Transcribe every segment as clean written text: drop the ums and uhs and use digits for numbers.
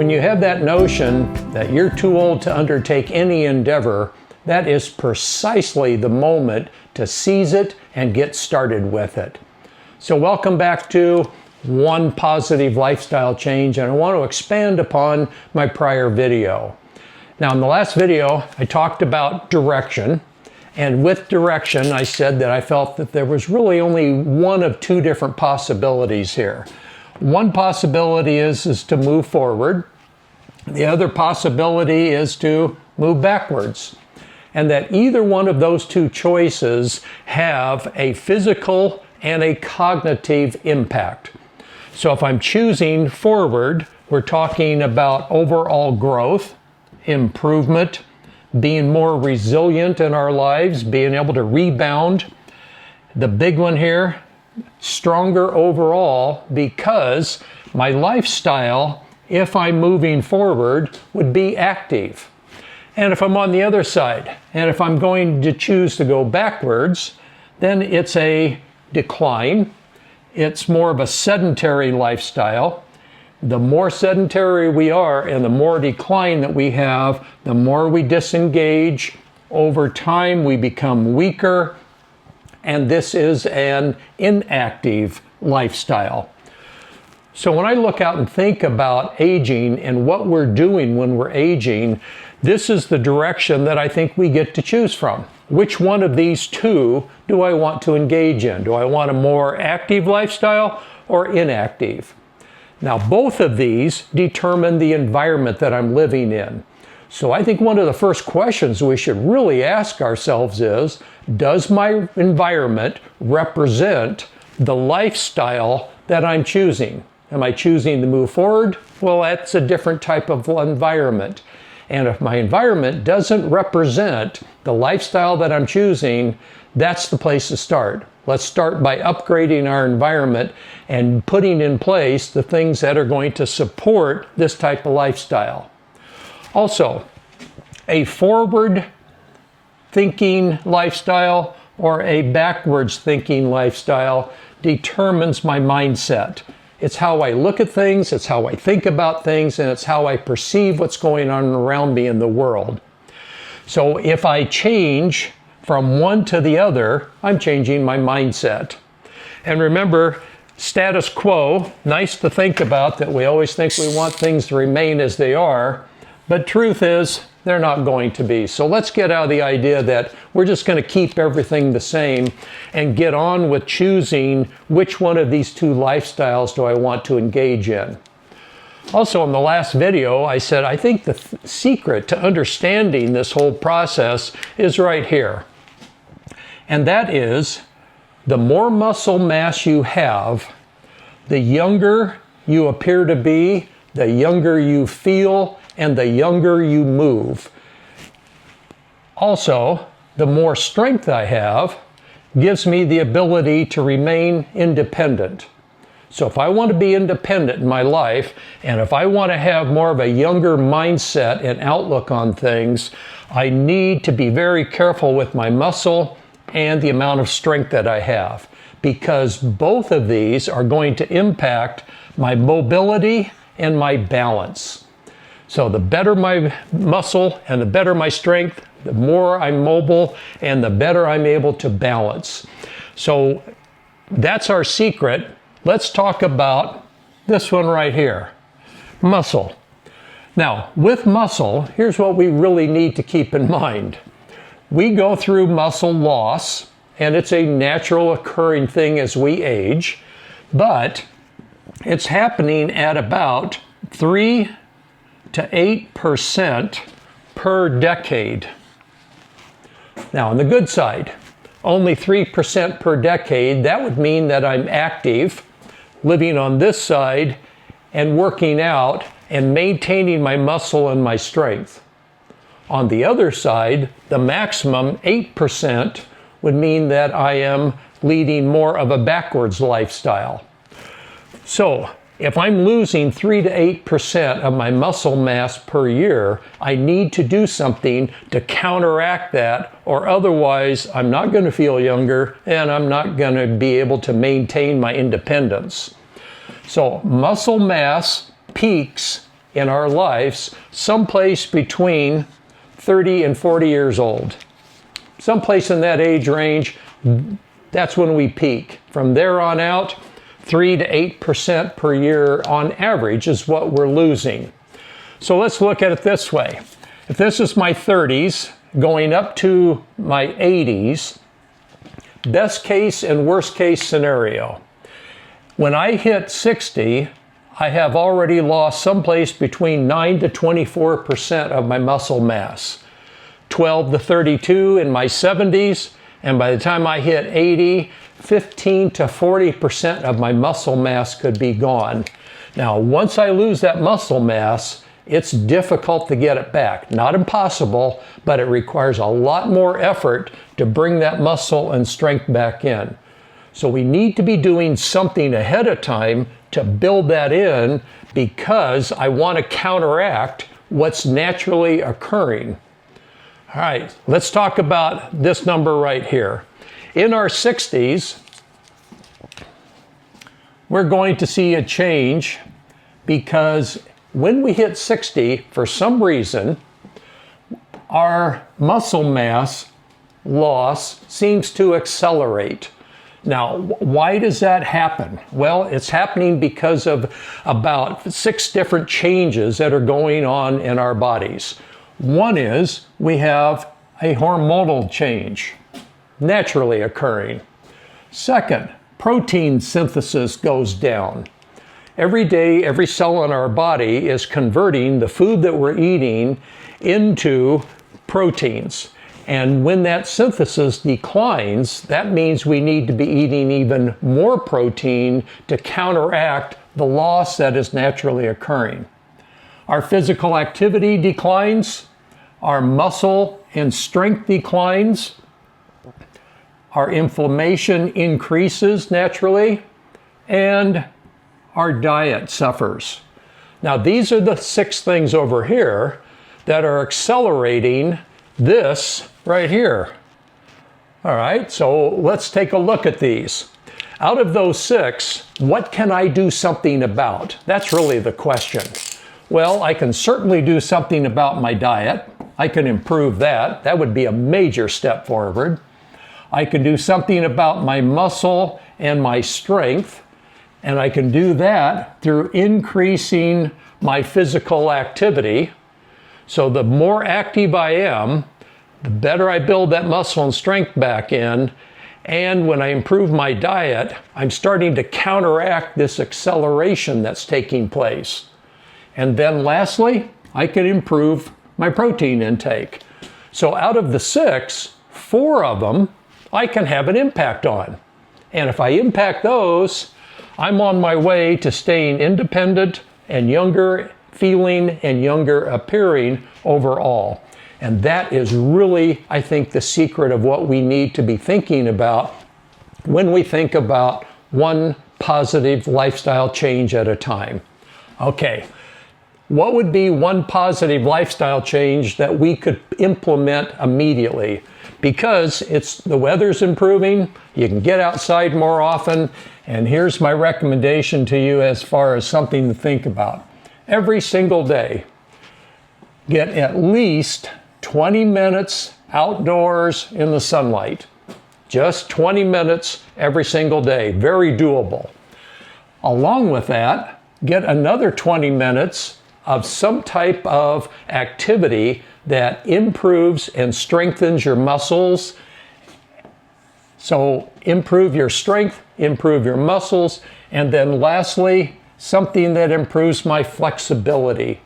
When you have that notion that you're too old to undertake any endeavor, that is precisely the moment to seize it and get started with it. So welcome back to One Positive Lifestyle Change, and I want to expand upon my prior video. Now in the last video, I talked about direction, and with direction, I said that I felt that there was really only one of two different possibilities here. One possibility is to move forward. The other possibility is to move backwards. And that either one of those two choices have a physical and a cognitive impact. So if I'm choosing forward, we're talking about overall growth, improvement, being more resilient in our lives, being able to rebound. The big one here, stronger overall, because my lifestyle, if I'm moving forward, would be active. And if I'm on the other side, and if I'm going to choose to go backwards, then it's a decline. It's more of a sedentary lifestyle. The more sedentary we are and the more decline that we have, the more we disengage. Over time, we become weaker, and this is an inactive lifestyle. So when I look out and think about aging and what we're doing when we're aging, this is the direction that I think we get to choose from. Which one of these two do I want to engage in? Do I want a more active lifestyle or inactive? Now, both of these determine the environment that I'm living in. So I think one of the first questions we should really ask ourselves is, does my environment represent the lifestyle that I'm choosing? Am I choosing to move forward? Well, that's a different type of environment. And if my environment doesn't represent the lifestyle that I'm choosing, that's the place to start. Let's start by upgrading our environment and putting in place the things that are going to support this type of lifestyle. Also, a forward thinking lifestyle or a backwards thinking lifestyle determines my mindset. It's how I look at things, it's how I think about things, and it's how I perceive what's going on around me in the world. So if I change from one to the other, I'm changing my mindset. And remember, status quo, nice to think about that we always think we want things to remain as they are, but truth is, they're not going to be. So let's get out of the idea that we're just going to keep everything the same and get on with choosing which one of these two lifestyles do I want to engage in. Also, in the last video, I said I think the secret to understanding this whole process is right here. And that is, the more muscle mass you have, the younger you appear to be, the younger you feel, and the younger you move. Also, the more strength I have gives me the ability to remain independent. So if I want to be independent in my life, and if I want to have more of a younger mindset and outlook on things, I need to be very careful with my muscle and the amount of strength that I have, because both of these are going to impact my mobility and my balance. So the better my muscle and the better my strength, the more I'm mobile and the better I'm able to balance. So that's our secret. Let's talk about this one right here, muscle. Now, with muscle, here's what we really need to keep in mind. We go through muscle loss, and it's a natural occurring thing as we age, but it's happening at about 3 to 8% per decade. Now, on the good side, only 3% per decade, that would mean that I'm active, living on this side, and working out and maintaining my muscle and my strength. On the other side, the maximum 8% would mean that I am leading more of a backwards lifestyle. So, if I'm losing 3 to 8% of my muscle mass per year, I need to do something to counteract that, or otherwise I'm not going to feel younger and I'm not going to be able to maintain my independence. So muscle mass peaks in our lives someplace between 30 and 40 years old. Someplace in that age range, that's when we peak. From there on out, 3 to 8% per year on average is what we're losing. So let's look at it this way. If this is my 30s going up to my 80s, best case and worst case scenario. When I hit 60, I have already lost someplace between 9 to 24% of my muscle mass. 12 to 32 in my 70s, and by the time I hit 80, 15 to 40% of my muscle mass could be gone. Now, once I lose that muscle mass, it's difficult to get it back. Not impossible, but it requires a lot more effort to bring that muscle and strength back in. So we need to be doing something ahead of time to build that in, because I want to counteract what's naturally occurring. All right, let's talk about this number right here. In our 60s, we're going to see a change, because when we hit 60, for some reason, our muscle mass loss seems to accelerate. Now, why does that happen? Well, it's happening because of about 6 different changes that are going on in our bodies. One is we have a hormonal change naturally occurring. Second, protein synthesis goes down. Every day, every cell in our body is converting the food that we're eating into proteins. And when that synthesis declines, that means we need to be eating even more protein to counteract the loss that is naturally occurring. Our physical activity declines, our muscle and strength declines, our inflammation increases naturally, and our diet suffers. Now, these are the 6 things over here that are accelerating this right here. All right, so let's take a look at these. Out of those 6, what can I do something about? That's really the question. Well, I can certainly do something about my diet. I can improve that. That would be a major step forward. I can do something about my muscle and my strength, and I can do that through increasing my physical activity. So the more active I am, the better I build that muscle and strength back in. And when I improve my diet, I'm starting to counteract this acceleration that's taking place. And then lastly, I can improve my protein intake. So out of the 6, 4 of them I can have an impact on. And if I impact those, I'm on my way to staying independent and younger feeling and younger appearing overall. And that is really, I think, the secret of what we need to be thinking about when we think about one positive lifestyle change at a time. Okay, what would be one positive lifestyle change that we could implement immediately? Because the weather's improving, you can get outside more often, and here's my recommendation to you as far as something to think about. Every single day, get at least 20 minutes outdoors in the sunlight. Just 20 minutes every single day, very doable. Along with that, get another 20 minutes of some type of activity that improves and strengthens your muscles. So improve your strength, improve your muscles, and then lastly, something that improves my flexibility.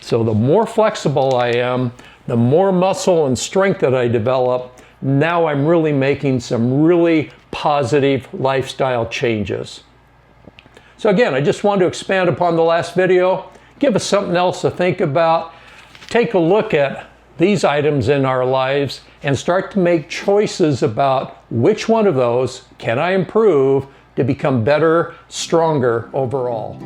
So the more flexible I am, the more muscle and strength that I develop, now I'm really making some really positive lifestyle changes. So again, I just wanted to expand upon the last video, give us something else to think about, take a look at these items in our lives and start to make choices about which one of those can I improve to become better, stronger overall.